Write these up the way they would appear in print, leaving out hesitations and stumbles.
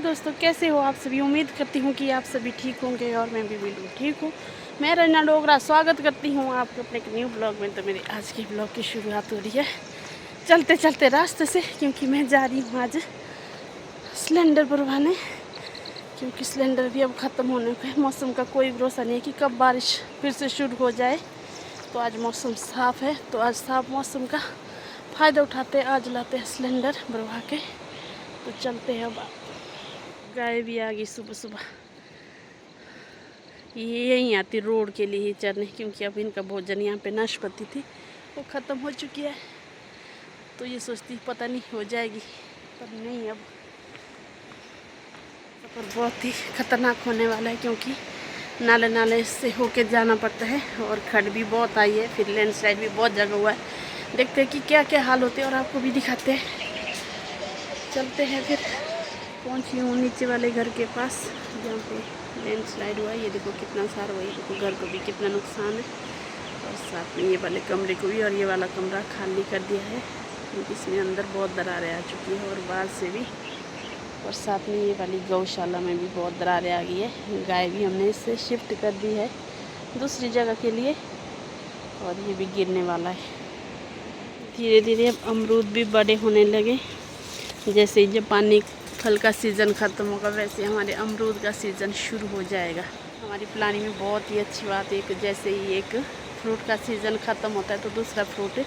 दोस्तों, कैसे हो आप सभी। उम्मीद करती हूँ कि आप सभी ठीक होंगे और मैं भी बिल्कुल ठीक हूँ। मैं रंजना डोगरा स्वागत करती हूँ आपको अपने एक न्यू ब्लॉग में। तो मेरे आज के ब्लॉग की शुरुआत हो रही है चलते चलते रास्ते से, क्योंकि मैं जा रही हूँ आज सिलेंडर भरवाने, क्योंकि सिलेंडर भी अब ख़त्म होने को है। मौसम का कोई भरोसा नहीं है कि कब बारिश फिर से शुरू हो जाए। तो आज मौसम साफ़ है, तो आज साफ मौसम का फ़ायदा उठाते आज लाते हैं सिलेंडर भरवा के। तो चलते हैं। अब गाय भी आ गई सुबह सुबह, ये यहीं आती रोड के लिए ही चरने, क्योंकि अब इनका भोजन यहाँ पे नाशपाती थी वो ख़त्म हो चुकी है। तो ये सोचती पता नहीं हो जाएगी, पर नहीं। अब सफ़र बहुत ही ख़तरनाक होने वाला है, क्योंकि नाले नाले से होके जाना पड़ता है और खड़ भी बहुत आई है, फिर लैंडस्लाइड भी बहुत जगह हुआ है। देखते हैं कि क्या क्या हाल होते हैं और आपको भी दिखाते हैं। चलते हैं। फिर पहुंची हूँ नीचे वाले घर के पास जहाँ पे लैंडस्लाइड हुआ है। ये देखो कितना सारा हुआ है, देखो घर को भी कितना नुकसान है, और साथ में ये वाले कमरे को भी, और ये वाला कमरा खाली कर दिया है क्योंकि इसमें अंदर बहुत दरारें आ चुकी है और बाहर से भी। और साथ में ये वाली गौशाला में भी बहुत दरारें आ गई है। गाय भी हमने इससे शिफ्ट कर दी है दूसरी जगह के लिए, और ये भी गिरने वाला है। धीरे धीरे अब अमरूद भी बड़े होने लगे। जैसे ही जापानी फल का सीज़न ख़त्म होगा, वैसे हमारे अमरूद का सीज़न शुरू हो जाएगा। हमारी प्लानिंग में बहुत ही अच्छी बात है कि जैसे ही एक फ्रूट का सीज़न ख़त्म होता है तो दूसरा फ्रूट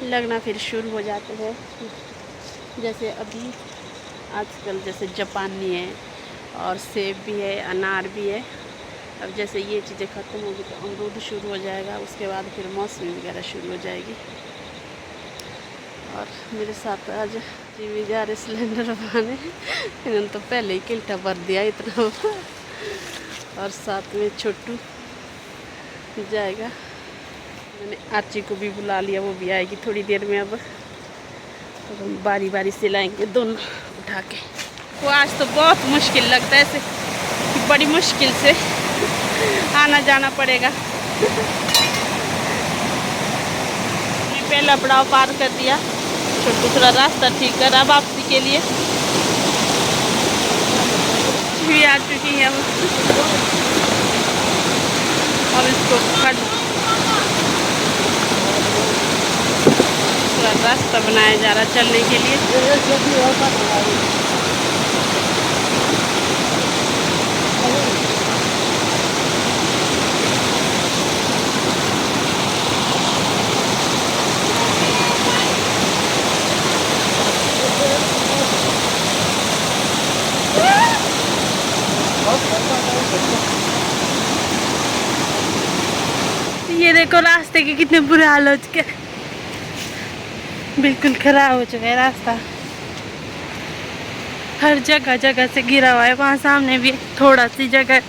लगना फिर शुरू हो जाते हैं। जैसे अभी आजकल जैसे जापानी है और सेब भी है, अनार भी है। अब जैसे ये चीज़ें ख़त्म होगी तो अमरूद शुरू हो जाएगा, उसके बाद फिर मौसमी वगैरह शुरू हो जाएगी। और मेरे साथ आज जी भी जा रहे सिलेंडर भरवाने, इन्होंने तो पहले ही किल्टा भर दिया इतना। और साथ में छोटू जाएगा। मैंने आची को भी बुला लिया, वो भी आएगी थोड़ी देर में। अब तो हम बारी बारी से लाएंगे दोनों उठा के। वो आज तो बहुत मुश्किल लगता है ऐसे, कि बड़ी मुश्किल से आना जाना पड़ेगा। पहला पड़ाव पार कर दिया, छोटू थोड़ा रास्ता ठीक कर रहा वापसी के लिए। भी आ चुकी है अब इसको थोड़ा रास्ता बनाया जा रहा चलने के लिए। ये देखो रास्ते के कितने बुरे हाल हो चुके, बिल्कुल खराब हो चुका है रास्ता। हर जगह जगह से गिरा हुआ है। वहाँ सामने भी थोड़ा सी जगह,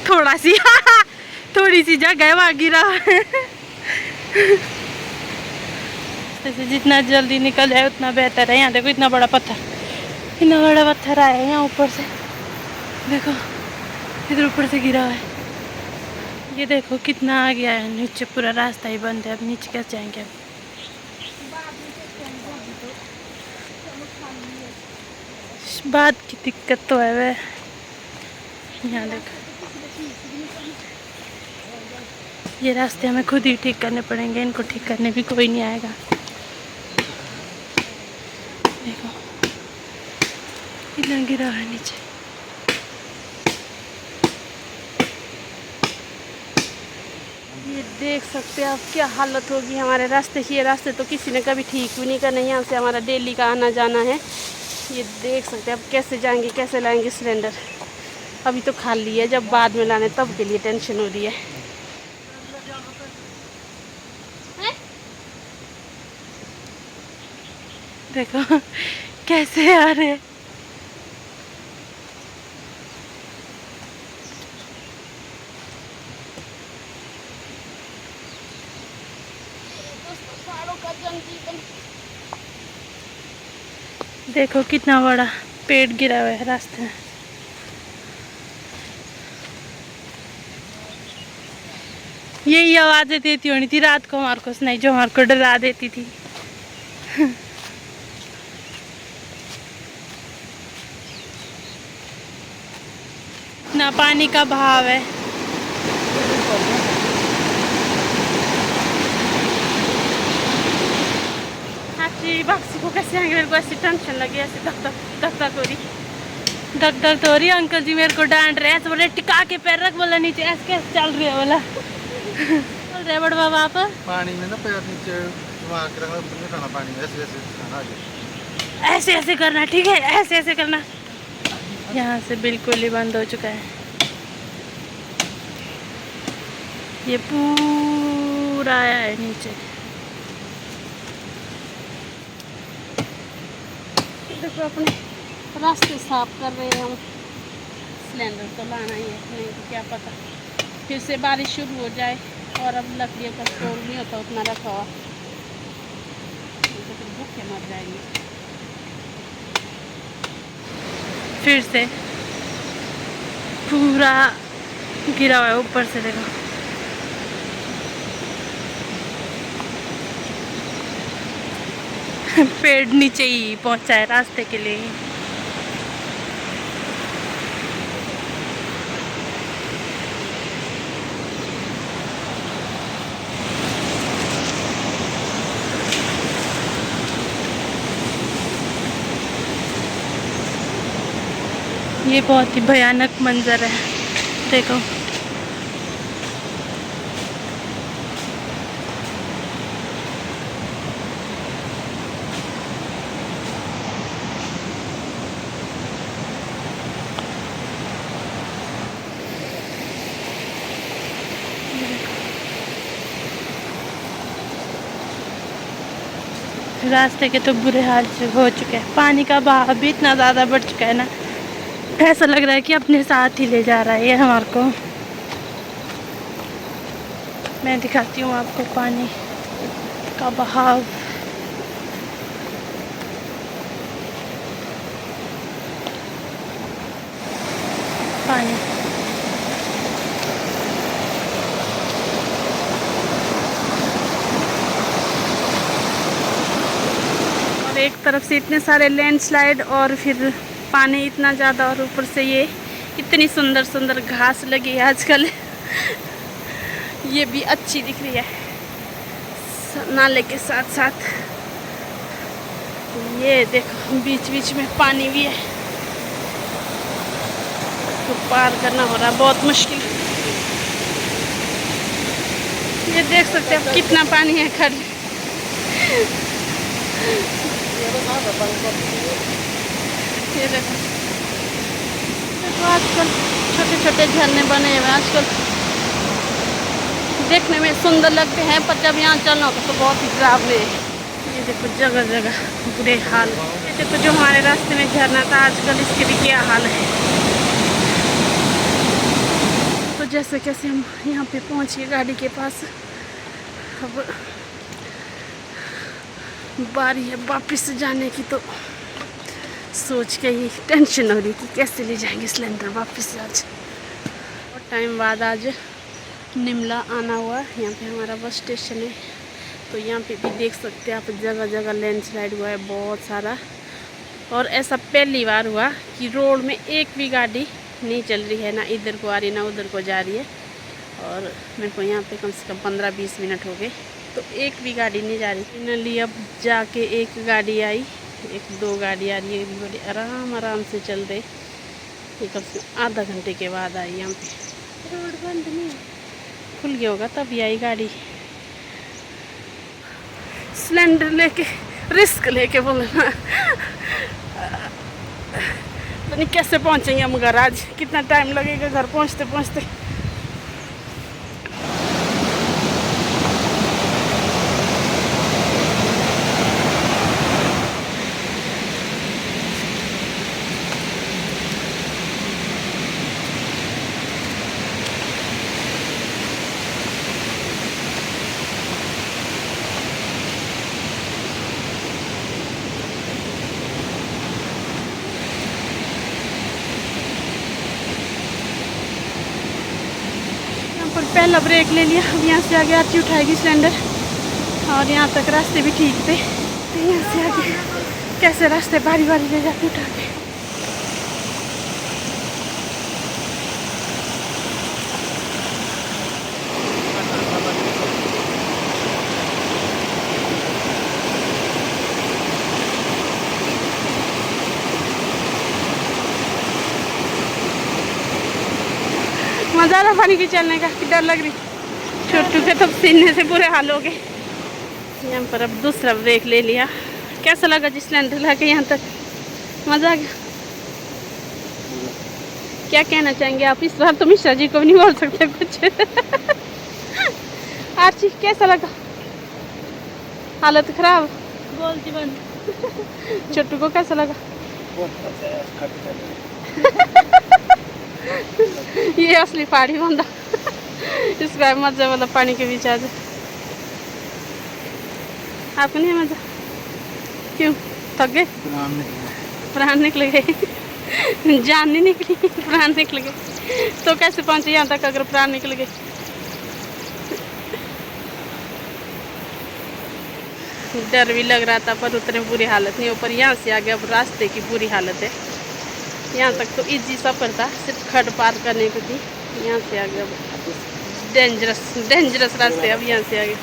थोड़ी सी जगह है, वहाँ गिरा हुआ है। जैसे जितना जल्दी निकल जाए उतना बेहतर है। यहाँ देखो इतना बड़ा पत्थर आया है यहाँ ऊपर से, देखो इधर ऊपर से गिरा हुआ है। ये देखो कितना आ गया है नीचे, पूरा रास्ता ही बंद है। अब नीचे कैसे जाएंगे। बात की दिक्कत तो है वह, यहाँ देखो ये रास्ते हमें खुद ही ठीक करने पड़ेंगे, इनको ठीक करने भी कोई नहीं आएगा। देखो कितना गिरा है नीचे। ये देख सकते हैं आप क्या हालत होगी हमारे रास्ते की। ये रास्ते तो किसी ने कभी ठीक भी नहीं करना, यहाँ से हमारा डेली का आना जाना है। ये देख सकते हैं अब कैसे जाएंगे, कैसे लाएंगे सिलेंडर। अभी तो खाली है, जब बाद में लाने तब के लिए टेंशन हो रही है। देखो कैसे आ रहे हैं। देखो कितना बड़ा पेड़ गिरा हुआ है रास्ते में। यही आवाज़ें देती होनी थी रात को हमारे को सुनाई, जो हमारे को डरा देती थी। कितना पानी का बहाव है। बक्सी को कैसे आएंगे, मेरे को ऐसी टेंशन लगी, ऐसी धक धक हो रही। अंकल जी मेरे को डांट रहे हैं, बोले टिका के पैर रख, बोला नीचे ऐसे कैसे चल रही है, बोला चल रहे बड़ बाबा आप पानी में ना पैर नीचे रखना, पानी में ऐसे ऐसे करना, ठीक है, ऐसे करना। यहाँ से बिल्कुल ही बंद हो चुका है, ये पूरा आया है नीचे। देखो अपने रास्ते साफ कर रहे हैं हम। सिलेंडर तो लाना ही है, नहीं तो क्या पता फिर से बारिश शुरू हो जाए और अब लकड़ियों का स्टोर नहीं होता उतना रखा हुआ, तो फिर भूखे मर जाएंगे। फिर से पूरा गिरा हुआ है ऊपर से, देखो पेड़ नीचे ही पहुंचा है रास्ते के लिए। ये बहुत ही भयानक मंजर है, देखो रास्ते के तो बुरे हाल हो चुके हैं। पानी का बहाव भी इतना ज़्यादा बढ़ चुका है ना, ऐसा लग रहा है कि अपने साथ ही ले जा रहा है ये हमारे को। मैं दिखाती हूँ आपको पानी का बहाव। पानी और एक तरफ से इतने सारे लैंडस्लाइड और फिर पानी इतना ज़्यादा, और ऊपर से ये इतनी सुंदर सुंदर घास लगी है आजकल ये भी अच्छी दिख रही है नाले के साथ साथ। ये देखो बीच बीच में पानी भी है, तो पार करना हो रहा बहुत मुश्किल। ये देख सकते हैं कितना पानी है खड़े। ये देखो आजकल छोटे छोटे झरने बने हुए आजकल देखने में सुंदर लगते हैं, पर जब यहाँ चलना होता तो बहुत ही डरावने है। ये देखो जगह जगह बुरे हाल। ये देखो जो हमारे रास्ते में झरना था आजकल इसके भी क्या हाल है। तो जैसे कैसे हम यहाँ पे पहुँच गए गाड़ी के पास, अब बारी है वापस जाने की। तो सोच के ही टेंशन हो रही कि कैसे ले जाएंगे सिलेंडर वापस आज। और टाइम बाद आज निमला आना हुआ, यहाँ पे हमारा बस स्टेशन है। तो यहाँ पे भी देख सकते हैं आप जगह जगह लैंडस्लाइड हुआ है बहुत सारा। और ऐसा पहली बार हुआ कि रोड में एक भी गाड़ी नहीं चल रही है, ना इधर को आ रही ना उधर को जा रही है। और मेरे को यहाँ पे कम से कम 15-20 मिनट हो गए तो एक भी गाड़ी नहीं जा रही। फाइनली अब जाके एक गाड़ी आई, 1-2 गाड़ी आ रही है, बड़ी आराम से चल रहे। ये कम से आधा घंटे के बाद आई। यहाँ पे रोड बंद नहीं है, खुल गया होगा तभी आई गाड़ी। सिलेंडर लेके रिस्क लेके बोलना तो नहीं कैसे पहुँचेंगे हम घर आज, कितना टाइम लगेगा घर पहुँचते पहुँचते। पहला ब्रेक ले लिया, अब यहाँ से आगे आती उठाएगी सिलेंडर। और यहाँ तक रास्ते भी ठीक थे, तो यहाँ से आगे कैसे रास्ते बारी बारी ले जाती उठा के। मजा आ रहा पानी के चलने का कि डर लग रही? छोटू के तो सीने से बुरे हाल हो गए। यहाँ पर अब दूसरा ब्रेक ले लिया। कैसा लगा जी सिलेंडर लाके यहाँ तक? मजा आ गया? क्या कहना चाहेंगे आप? इस बार तो मिश्रा जी को भी नहीं बोल सकते कुछ। आरची कैसा लगा? हालत खराब बोल जीवन। छोटू को कैसा लगा? ये असली पहाड़ी बंदा। इसका मजा वाला पानी के बीच आ जाए। आपको नहीं मजा? क्यों थक गए? प्राण निकल गए। जान नहीं निकली, प्राण निकल गए। तो कैसे पहुंचे यहाँ तक अगर प्राण निकल गए? डर भी लग रहा था पर उतने बुरी हालत नहीं। ऊपर यहाँ से आगे अब रास्ते की बुरी हालत है। यहाँ तक तो इजी सफ़र था, सिर्फ खड़ पार करने को थी। यहाँ से आगे अब डेंजरस रास्ते। अब यहाँ से आगे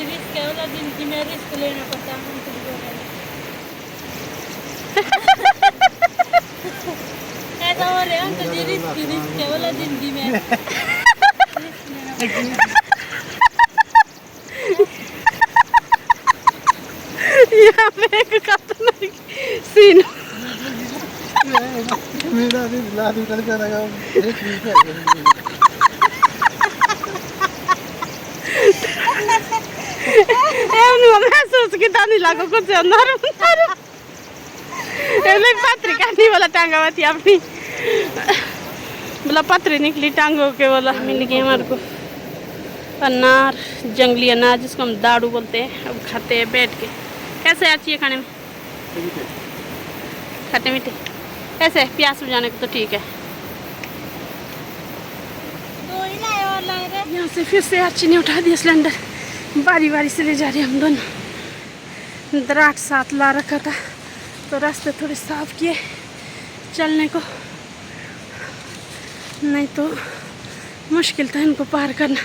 रिस्क है वाला जिंदगी में रिस्क लेना पड़ता है। ऐसा हो रहा है तो रिस्क है वाला जिंदगी में यहाँ पे एक खतरनाक सीन। मेरा भी लादी कर लगा एक मिनट महसूस की तानी लागो कुछ अंदर पत्रिका नहीं वाला टांगा हुआ थी अपनी बोला पत्री निकली टांगों के वाला मिल गई हमारे को। अनार, जंगली अनार जिसको हम दाड़ू बोलते हैं। अब खाते हैं बैठ के। कैसे अच्छी है खाने में? खट्टे मीठे ऐसे प्यास बुझाने को तो ठीक है। यहाँ से फिर से अच्छी ने उठा दिया सिलेंडर। बारी बारी से ले जा रहे हम दोनों। दराट साथ ला रखा था तो रास्ते थोड़े साफ किए चलने को, नहीं तो मुश्किल था इनको पार करना।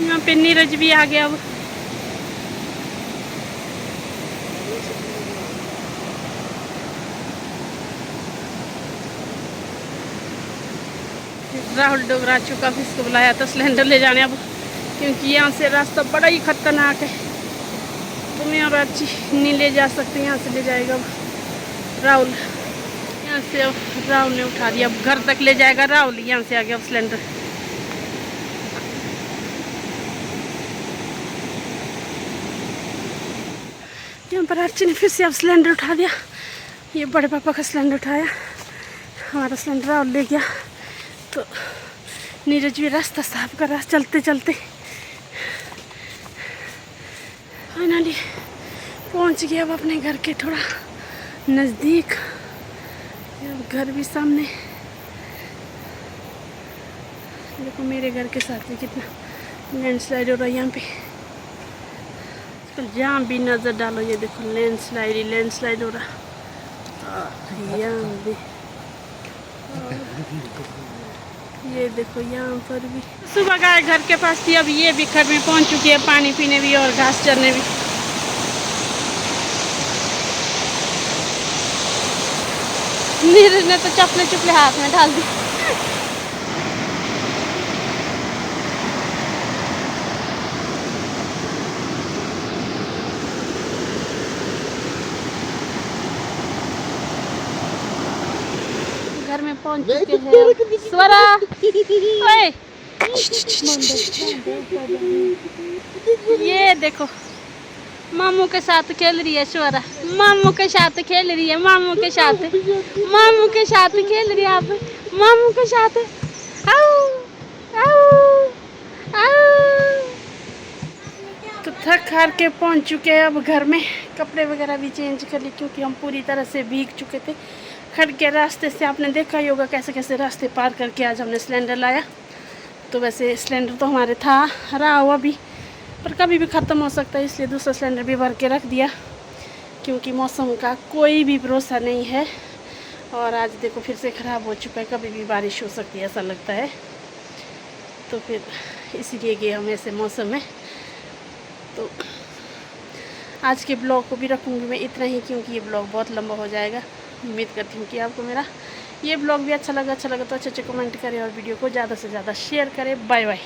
यहाँ पे नीरज भी आ गया। अब राहुल डोगरा चुका भी इसको बुलाया था सिलेंडर ले जाने अब, क्योंकि यहाँ से रास्ता बड़ा ही खतरनाक है। तुम्हें और अच्छी नहीं ले जा सकते, यहाँ से ले जाएगा अब राहुल। यहाँ से अब राहुल ने उठा दिया, अब घर तक ले जाएगा राहुल। यहाँ से आ गया अब सिलेंडर। यहाँ पर अर्ची ने फिर से अब सिलेंडर उठा दिया। ये बड़े पापा का सिलेंडर उठाया, हमारा सिलेंडर राहुल ले गया। तो नीरज भी रास्ता साफ कर रहा चलते चलते। फाइनली पहुँच गया अब अपने घर के थोड़ा नज़दीक। घर भी सामने। देखो मेरे घर के साथ ही कितना लैंडस्लाइड हो रहा है यहाँ पे। जहाँ भी नज़र डालो ये देखो लैंडस्लाइड हो रहा। यहाँ भी ये देखो, यहाँ पर भी सुबह गाय घर के पास थी, अब ये भी घर में पहुँच चुकी है पानी पीने भी और घास चरने भी। नीरज ने तो चपले चुपले हाथ में डाल दी। घर में पहुंच चुके हैं। स्वरा ओए, ये देखो मामू के साथ खेल रही है स्वरा। मामू के साथ खेल रही है, मामू के साथ खेल रही है। आप मामू के साथ आओ आओ आओ। तो थक हार के पहुंच चुके हैं अब घर में। कपड़े वगैरह भी चेंज कर लिए क्योंकि हम पूरी तरह से भीग चुके थे। खड़ के रास्ते से आपने देखा ही होगा कैसे कैसे रास्ते पार करके आज हमने सिलेंडर लाया। तो वैसे सिलेंडर तो हमारे था रहा हुआ भी, पर कभी भी ख़त्म हो सकता है, इसलिए दूसरा सिलेंडर भी भर के रख दिया क्योंकि मौसम का कोई भी भरोसा नहीं है। और आज देखो फिर से ख़राब हो चुका है, कभी भी बारिश हो सकती है ऐसा लगता है। तो फिर इसीलिए गए हम ऐसे मौसम में। तो आज के ब्लॉग को भी रखूँगी मैं इतना ही, क्योंकि ये ब्लॉग बहुत लंबा हो जाएगा। उम्मीद करती हूँ कि आपको मेरा ये ब्लॉग भी अच्छा लगा तो अच्छे कमेंट करें और वीडियो को ज़्यादा से ज़्यादा शेयर करें। Bye bye.